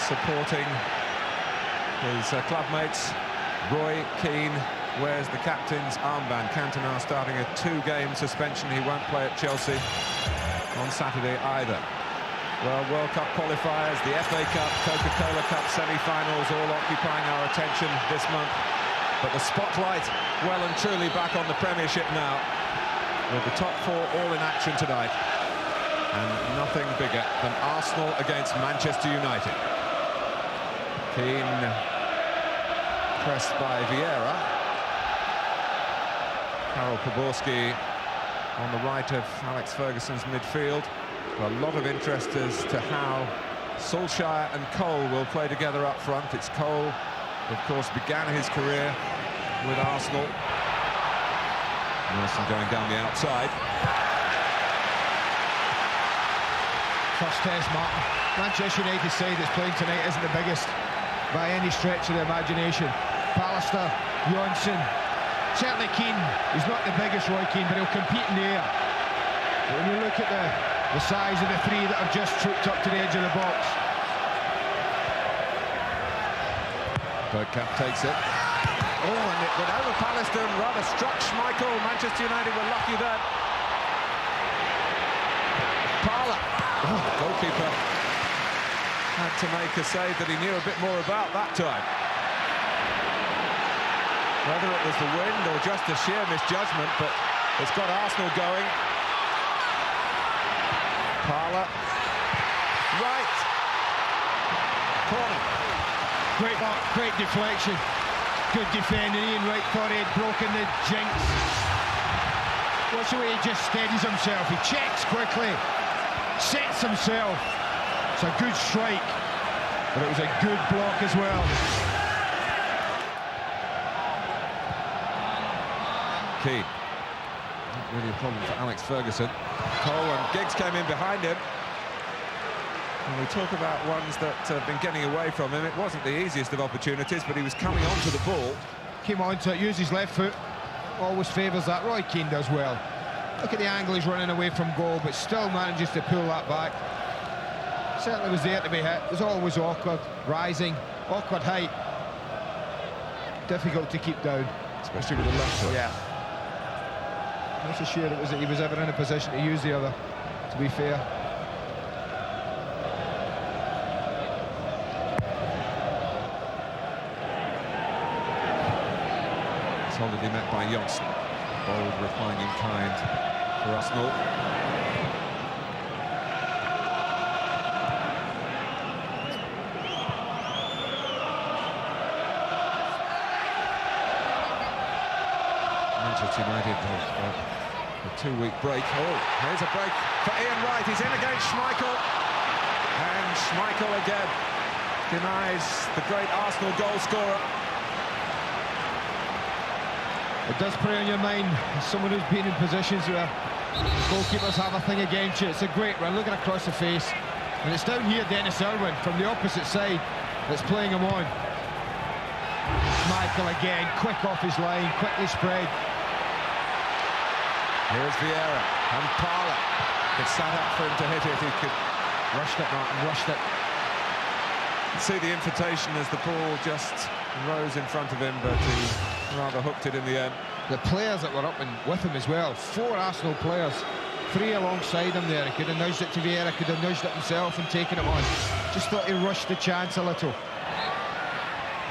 supporting his club mates. Roy Keane wears the captain's armband. Cantona starting a 2-game suspension. He won't play at Chelsea on Saturday either. Well, World Cup qualifiers, the FA Cup, Coca-Cola Cup semi-finals all occupying our attention this month. But the spotlight well and truly back on the Premiership now, with the top 4 all in action tonight. And nothing bigger than Arsenal against Manchester United. Keane pressed by Vieira. Karol Poborski on the right of Alex Ferguson's midfield. A lot of interest as to how Solskjaer and Cole will play together up front. It's Cole, of course, began his career with Arsenal. Nelson going down the outside. First test, Martin. Manchester United side that's playing tonight isn't the biggest by any stretch of the imagination. Pallister, Johnson, certainly Keane. He's not the biggest, Roy Keane, but he'll compete in the air. But when you look at the size of the 3 that have just trooped up to the edge of the box. Bergkamp takes it. Oh, and it went over Pallister and rather struck Schmeichel. Manchester United were lucky there. Parler. Oh, the goalkeeper had to make a save that he knew a bit more about that time. Whether it was the wind or just a sheer misjudgment, but it's got Arsenal going. Parler. Right. Corner. Great deflection. Good defending. Ian Wright thought he had broken the jinx. Watch the way he just steadies himself. He checks quickly, sets himself. It's a good strike, but it was a good block as well. Keane. Not really a problem for Alex Ferguson. Cole and Giggs came in behind him. And we talk about ones that have been getting away from him. It wasn't the easiest of opportunities, but he was coming onto the ball. Came on to use his left foot. Always favours that. Roy Keane does well. Look at the angle he's running away from goal, but still manages to pull that back. Certainly was there to be hit. It was always awkward. Rising. Awkward height. Difficult to keep down. Especially with the left foot. Yeah. Not so sure it was that he was ever in a position to use the other, to be fair. Solidly met by Johnson. Bold replying in kind for Arsenal. Manchester United have a 2-week break. Oh, here's a break for Ian Wright. He's in against Schmeichel. And Schmeichel again denies the great Arsenal goal scorer. It does prey on your mind as someone who's been in positions where goalkeepers have a thing against you. It's a great run, looking across the face. And it's down here Dennis Irwin from the opposite side that's playing him on. Schmeichel again, quick off his line, quickly spread. Here's Vieira and Parler. It's sat up for him to hit it. He could Rushed it, Martin, rushed it. see the invitation as the ball just rose in front of him, but he rather hooked it in the end. The players that were up and with him as well, 4 Arsenal players, 3 alongside him there. He could have nudged it to Vieira, could have nudged it himself and taken it on. Just thought he rushed the chance a little.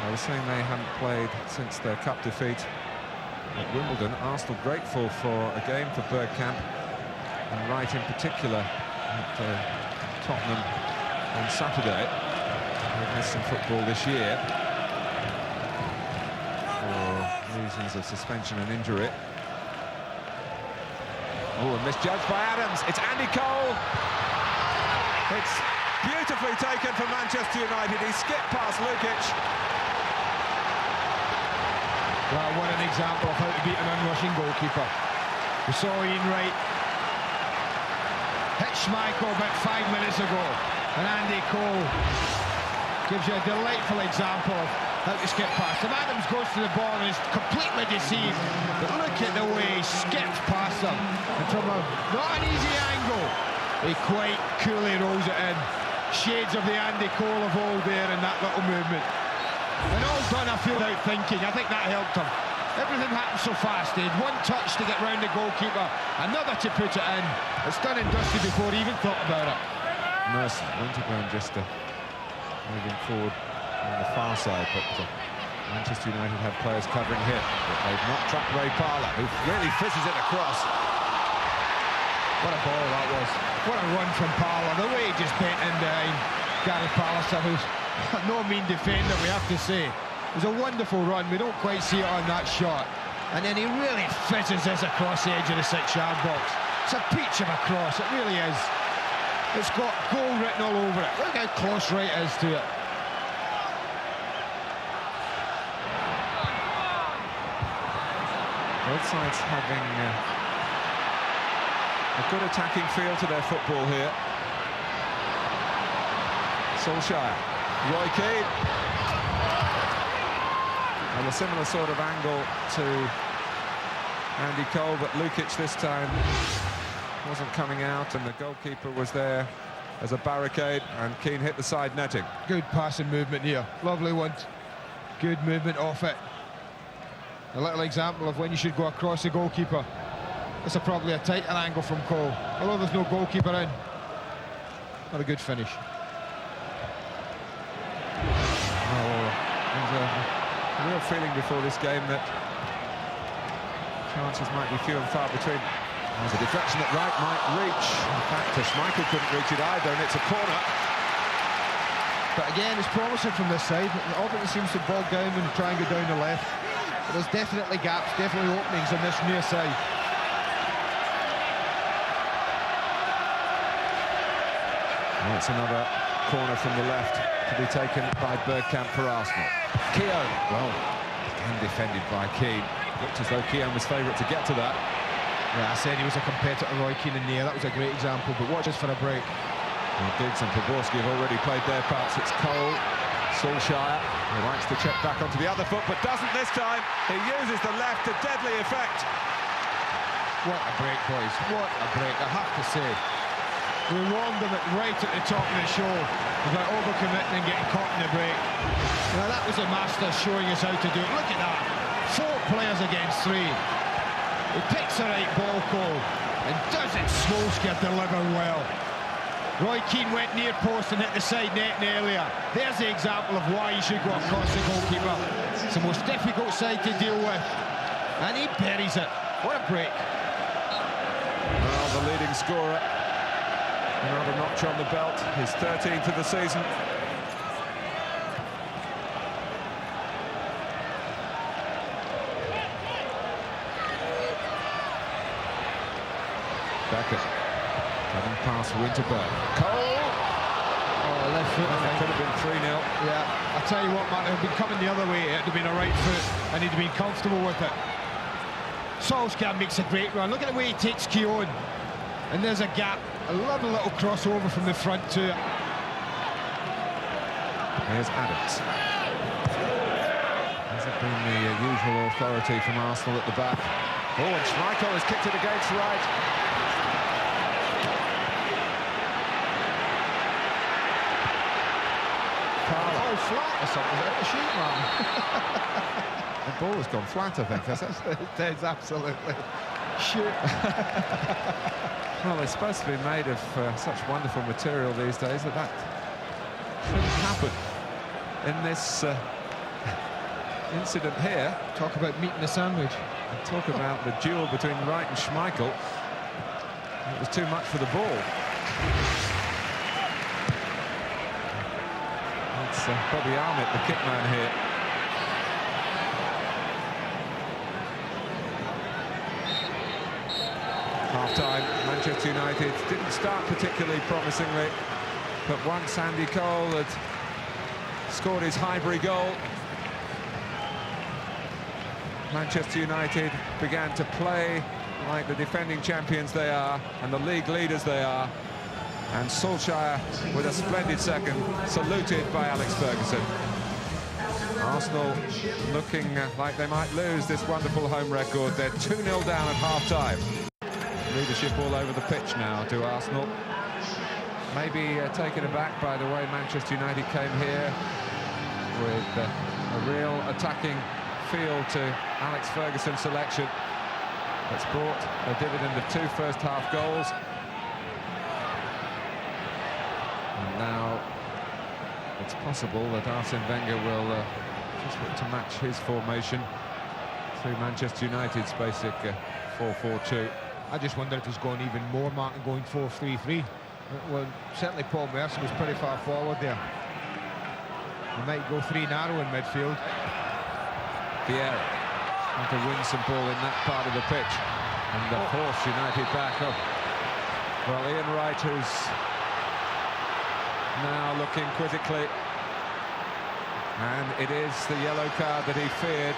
I was saying they hadn't played since their cup defeat at Wimbledon. Arsenal grateful for a game for Bergkamp, and Wright in particular at Tottenham on Saturday. They've missed some football this year for reasons of suspension and injury. Oh, and misjudged by Adams. It's Andy Cole. It's beautifully taken for Manchester United. He skipped past Lukic. Well, what an example of how to beat an unrushing goalkeeper. We saw Ian Wright hit Schmeichel about 5 minutes ago, and Andy Cole gives you a delightful example of how to skip past him. Adams goes to the ball and is completely deceived, but look at the way he skips past him, and from a not an easy angle, he quite coolly rolls it in. shades of the Andy Cole of old there in that little movement. And all done, I feel, without thinking. I think that helped him. Everything happened so fast. He had one touch to get round the goalkeeper, another to put it in. It's done and dusted before he even thought about it. Merson, Winterburn just moving forward on the far side, but Manchester United have players covering here, but they've not trapped Ray Parlour, who really fizzes it across. What a ball that was. What a run from Parlour. The way he just bent in behind Gary Pallister, who's no mean defender, we have to say. It was a wonderful run. We don't quite see it on that shot. And then he really fizzes this across the edge of the 6-yard box. It's a peach of a cross, it really is. It's got goal written all over it. Look how close Wright is to it. Both sides having a good attacking feel to their football here. Solskjaer, Roy Keane. And a similar sort of angle to Andy Cole, but Lukic this time wasn't coming out, and the goalkeeper was there as a barricade, and Keane hit the side netting. Good passing movement here. Lovely one. Good movement off it. A little example of when you should go across the goalkeeper. It's probably a tighter angle from Cole, although there's no goalkeeper in. Not a good finish. There's a real feeling before this game that chances might be few and far between. There's a deflection that Wright might reach. In fact, Schmeichel couldn't reach it either, and it's a corner. But again, it's promising from this side. Often it seems to bog down and try and go down the left. But there's definitely gaps, definitely openings on this near side. Well, it's another corner from the left to be taken by Bergkamp for Arsenal. Keown, well, again defended by Keane. Looked as though Keown was favourite to get to that. Yeah, I said he was a competitor, Roy Keane, in there. That was a great example, but watch this for a break. Well, Giggs and Poborski have already played their parts. It's Cole, Solskjaer, who likes to check back onto the other foot, but doesn't this time. He uses the left to deadly effect. What a break, boys. What a break, I have to say. We warned them right at the top of the show about overcommitting and getting caught in the break. Now, that was a master showing us how to do it. Look at that. 4 players against 3. He picks the right ball, Cole, and doesn't Solskjaer deliver well. Roy Keane went near post and hit the side net earlier. There's the example of why you should go across the goalkeeper. It's the most difficult side to deal with. And he buries it. What a break. Well, the leading scorer, another notch on the belt, his 13th of the season. Beckett, coming past Winterburn. Cole! Oh, left foot. Well, it could have been 3-0. Yeah, I tell you what, man, it would have been coming the other way. It would have been a right foot, and he'd have been comfortable with it. Solskjaer makes a great run. Look at the way he takes Keown. And there's a gap. A lovely little crossover from the front to it. Here's Adams. Hasn't been the usual authority from Arsenal at the back. Oh, and Schmeichel has kicked it against Wright. Oh, flat or something. A shoot, man. The ball has gone flat, I think, has it? It is, absolutely. Shoot. Well, they're supposed to be made of such wonderful material these days that shouldn't happen in this incident here. Talk about meat in a sandwich. And talk about the duel between Wright and Schmeichel. It was too much for the ball. It's Bobby Arnott, the kick man here. Half-time, Manchester United didn't start particularly promisingly, but once Andy Cole had scored his Highbury goal, Manchester United began to play like the defending champions they are and the league leaders they are. And Solskjaer, with a splendid second, saluted by Alex Ferguson. Arsenal looking like they might lose this wonderful home record. They're 2-0 down at half-time. Leadership all over the pitch now to Arsenal. maybe taken aback by the way Manchester United came here with a real attacking feel to Alex Ferguson's selection that's brought a dividend of 2 first-half goals. And now it's possible that Arsene Wenger will just look to match his formation through Manchester United's basic 4-4-2. I just wonder if he's going even more, Martin, going 4-3-3. Well, certainly Paul Merson was pretty far forward there. He might go 3 narrow in midfield. Vieira trying to win some ball in that part of the pitch. And of course United back up. Well, Ian Wright, who's now looking quizzically. And it is the yellow card that he feared.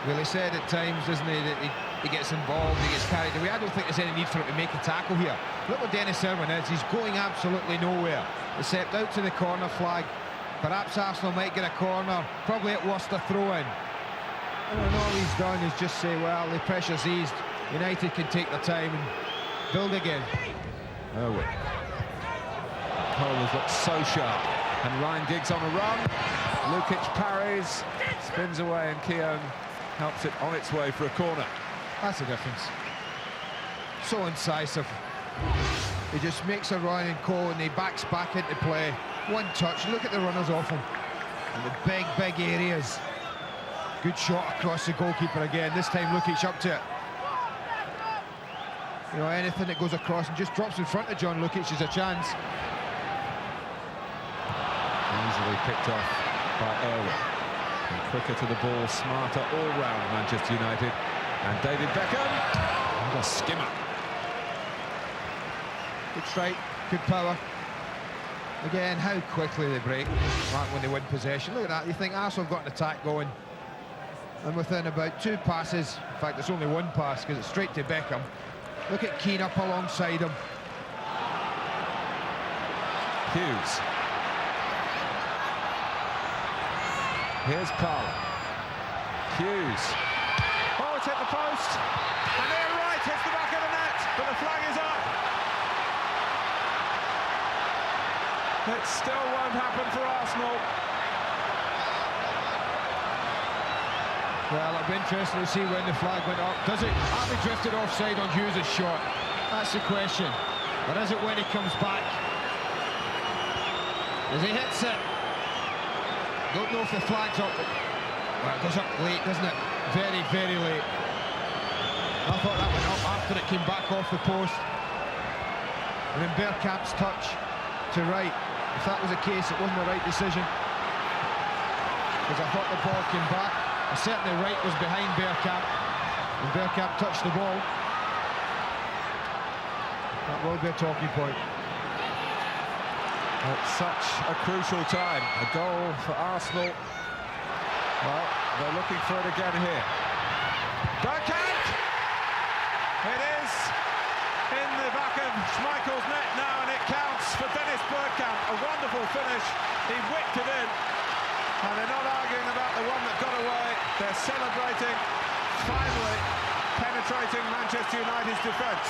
Well, he said at times, doesn't he, that he gets involved, he gets carried away. I don't think there's any need for him to make a tackle here. Look what Dennis Irwin is. He's going absolutely nowhere. Except out to the corner flag. Perhaps Arsenal might get a corner. Probably at worst a throw-in. And all he's done is just say, well, the pressure's eased. United can take their time and build again. Irwin. Cole has looked so sharp. And Ryan Giggs on a run. Lukic parries, spins away, and Keown helps it on its way for a corner. That's the difference. So incisive. He just makes a run and Cole, and he backs back into play. One touch. Look at the runners off him. And the big areas. Good shot across the goalkeeper again. This time Lukic up to it. You know, anything that goes across and just drops in front of John Lukic is a chance. Easily picked off by Irwin. And quicker to the ball, smarter all round Manchester United. And David Beckham. And a skimmer. Good strike, good power. Again, how quickly they break when they win possession. Look at that. You think Arsenal have got an attack going. And within about 2 passes, in fact, it's only 1 pass because it's straight to Beckham. Look at Keane up alongside him. Hughes. Here's Parlour. Hughes. Oh, it's hit the post. And Ian Wright hits the back of the net, but the flag is up. It still won't happen for Arsenal. Well, it'll be interesting to see when the flag went up. Does it? Have we drifted offside on Hughes' shot? That's the question. Or is it when he comes back? As he hits it. Don't know if the flag's up. Well, it goes up late, doesn't it? Very late. I thought that went up after it came back off the post. And then Bergkamp's touch to Wright. If that was the case, it wasn't the right decision. Because I thought the ball came back. And certainly Wright was behind Bergkamp. And Bergkamp touched the ball. That will be a talking point. At such a crucial time, a goal for Arsenal. Well, they're looking for it again here. Bergkamp! It is in the back of Schmeichel's net now, and it counts for Dennis Bergkamp. A wonderful finish. He whipped it in. And they're not arguing about the one that got away. They're celebrating, finally penetrating Manchester United's defence.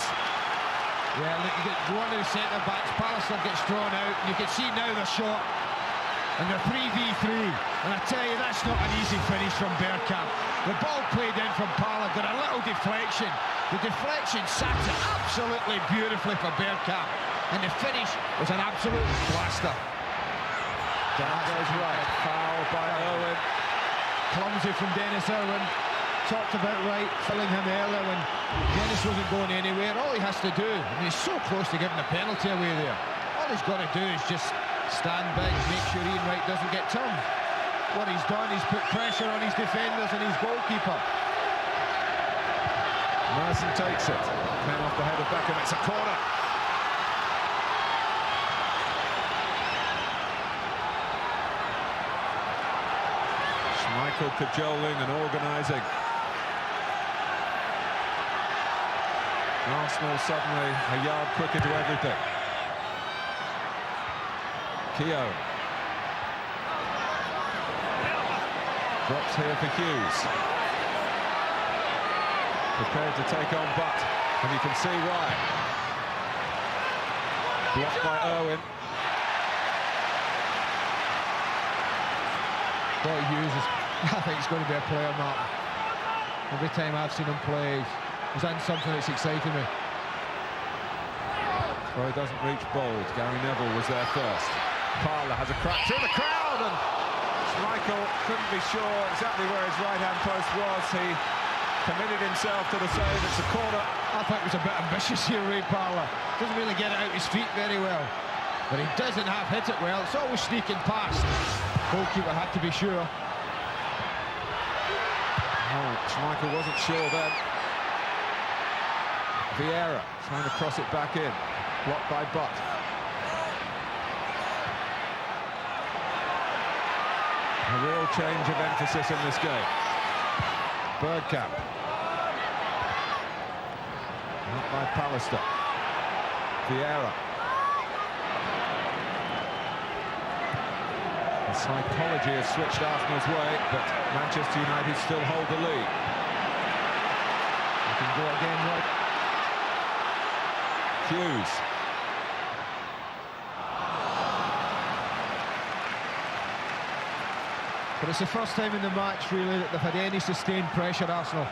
Yeah, look, you get one of the centre-backs, Pallister gets drawn out, and you can see now they're short. And they're 3v3. And I tell you, that's not an easy finish from Bergkamp. The ball played in from Parlour, got a little deflection. The deflection sat it absolutely beautifully for Bergkamp. And the finish was an absolute blaster. Down goes Wright, foul by Irwin. Clumsy from Dennis Irwin. Talked about Wright, filling him earlier when Dennis wasn't going anywhere. All he has to do, I mean, he's so close to giving a penalty away there. All he's got to do is just stand big, make sure Ian Wright doesn't get turned. What he's done, he's put pressure on his defenders and his goalkeeper. Merson takes it. Man off the head of Beckham, it's a corner. Schmeichel cajoling and organising. Arsenal suddenly a yard quicker to everything. Keown. Drops here for Hughes. Prepared to take on Butt, and you can see why. Blocked by Irwin. What he uses, I think it's going to be a player, Mark. Every time I've seen him play, he's done something that's excited me. Well, he doesn't reach Bold. Gary Neville was there first. Parlour has a crack through the crowd, and Schmeichel couldn't be sure exactly where his right-hand post was. He committed himself to the save. It's a corner. I think it was a bit ambitious here, Ray Parlour. Doesn't really get it out his feet very well. But he doesn't have hit it well. It's always sneaking past. Goalkeeper had to be sure. Oh, Schmeichel wasn't sure then. Vieira trying to cross it back in. Blocked by Butt. A real change of emphasis in this game. Bergkamp. Not by Pallister. Vieira. The psychology has switched Arsenal's way, but Manchester United still hold the lead. You can go again, right? Hughes. But it's the first time in the match, really, that they've had any sustained pressure, Arsenal.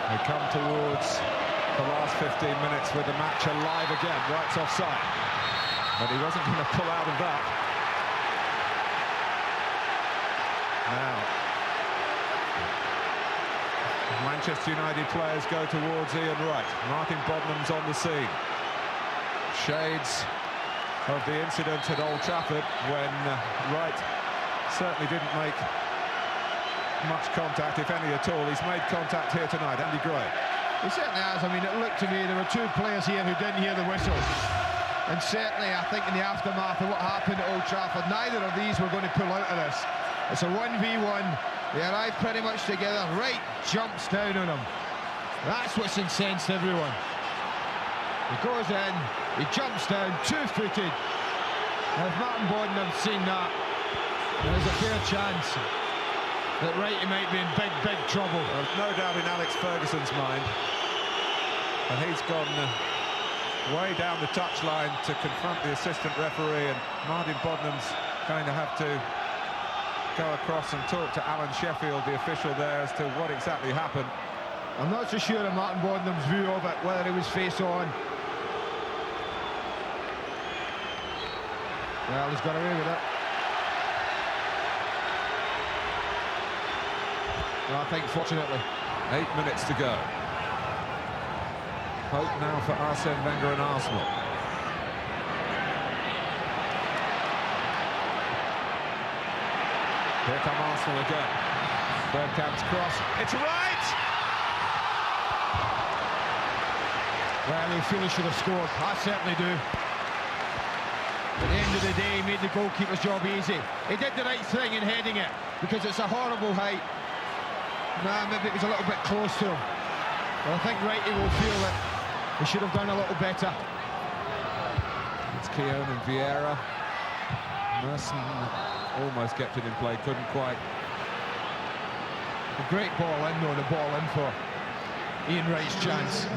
They come towards the last 15 minutes with the match alive again. Wright's offside. But he wasn't going to pull out of that. Now, Manchester United players go towards Ian Wright. Martin Bodnam's on the scene. Shades of the incident at Old Trafford when Wright certainly didn't make much contact, if any at all. He's made contact here tonight. Andy Gray. He certainly has. I mean, it looked to me there were two players here who didn't hear the whistle. And certainly, I think in the aftermath of what happened at Old Trafford, neither of these were going to pull out of this. It's a 1v1. They arrive pretty much together. Wright jumps down on him. That's what's incensed everyone. He goes in, he jumps down, two-footed. Now, if Martin Bodnam's seen that, there's a fair chance that Wright might be in big, big trouble. There's no doubt in Alex Ferguson's mind. And he's gone way down the touchline to confront the assistant referee, and Martin Bodnam's going to have to go across and talk to Alan Sheffield, the official there, as to what exactly happened. I'm not so sure of Martin Bodnam's view of it, whether he was face on. Well, he's got away with it. Well, I think, fortunately. 8 minutes to go. Hope now for Arsene Wenger and Arsenal. Here come Arsenal again. Bergkamp's cross. It's right! Well, he feel he should have scored. I certainly do. At the end of the day, he made the goalkeeper's job easy. He did the right thing in heading it, because it's a horrible height. Nah, maybe it was a little bit close to him. But I think Wrighty will feel that he should have done a little better. It's Keown and Vieira. Merson almost kept it in play, couldn't quite. A great ball in, though, the ball in for Ian Wright's chance.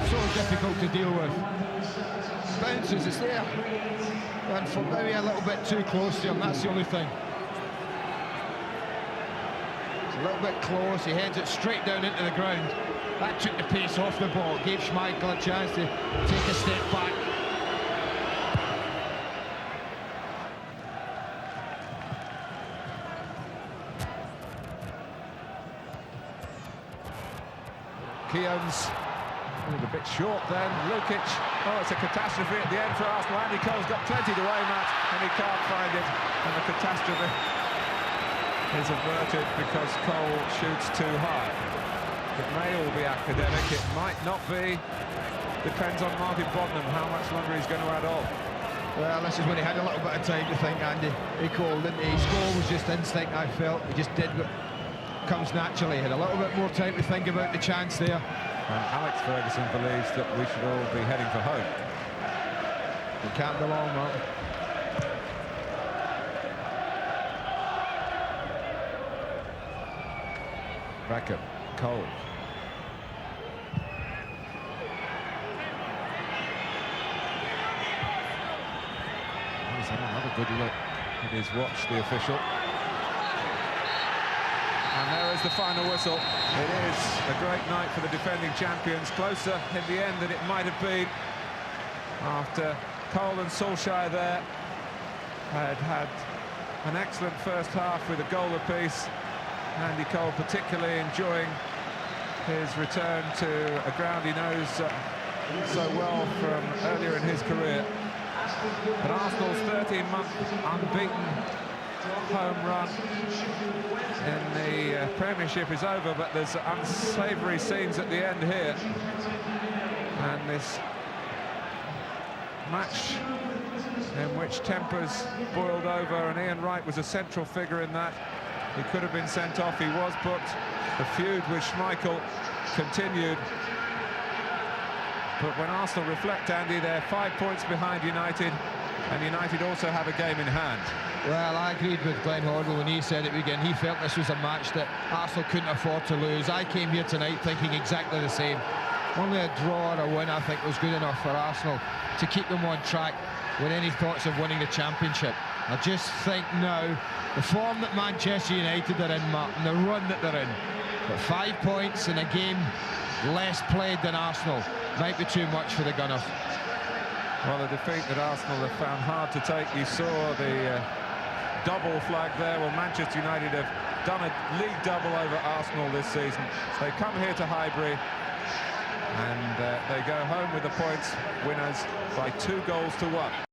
So difficult to deal with. Bounces, it's there. And for maybe a little bit too close to him, that's the only thing. It's a little bit close, he heads it straight down into the ground. That took the pace off the ball, gave Schmeichel a chance to take a step back. Keown's a bit short then. Lukic, oh, it's a catastrophe at the end for Arsenal. Andy Cole's got plenty to aim at, and he can't find it. And the catastrophe is averted because Cole shoots too high. It may all be academic, it might not be. Depends on Martin Bodnam how much longer he's going to add on. Well, this is when he had a little bit of time to think, Andy. He called, didn't he? His goal was just instinct, I felt. He just did what comes naturally. He had a little bit more time to think about the chance there. And Alex Ferguson believes that we should all be heading for home. It can't be long, Martin. Beckham, Cole. He's had another good look at his watch, the official. And there is the final whistle. It is a great night for the defending champions. Closer in the end than it might have been. After Cole and Solskjaer there had an excellent first half with a goal apiece. Andy Cole particularly enjoying his return to a ground he knows so well from earlier in his career. But Arsenal's 13-month unbeaten home run in the Premiership is over, but there's unsavoury scenes at the end here. And this match in which tempers boiled over, and Ian Wright was a central figure in that. He could have been sent off, he was booked. The feud with Schmeichel continued. But when Arsenal reflect, Andy, they're 5 points behind United, and United also have a game in hand. Well, I agreed with Glenn Hoddle when he said it again. He felt this was a match that Arsenal couldn't afford to lose. I came here tonight thinking exactly the same. Only a draw or a win, I think, was good enough for Arsenal to keep them on track with any thoughts of winning the championship. I just think now, the form that Manchester United are in, Martin, the run that they're in, but 5 points in a game less played than Arsenal might be too much for the Gunners. Well, a defeat that Arsenal have found hard to take. You saw the double flag there. Well, Manchester United have done a league double over Arsenal this season. They come here to Highbury and they go home with the points, winners by 2 goals to 1.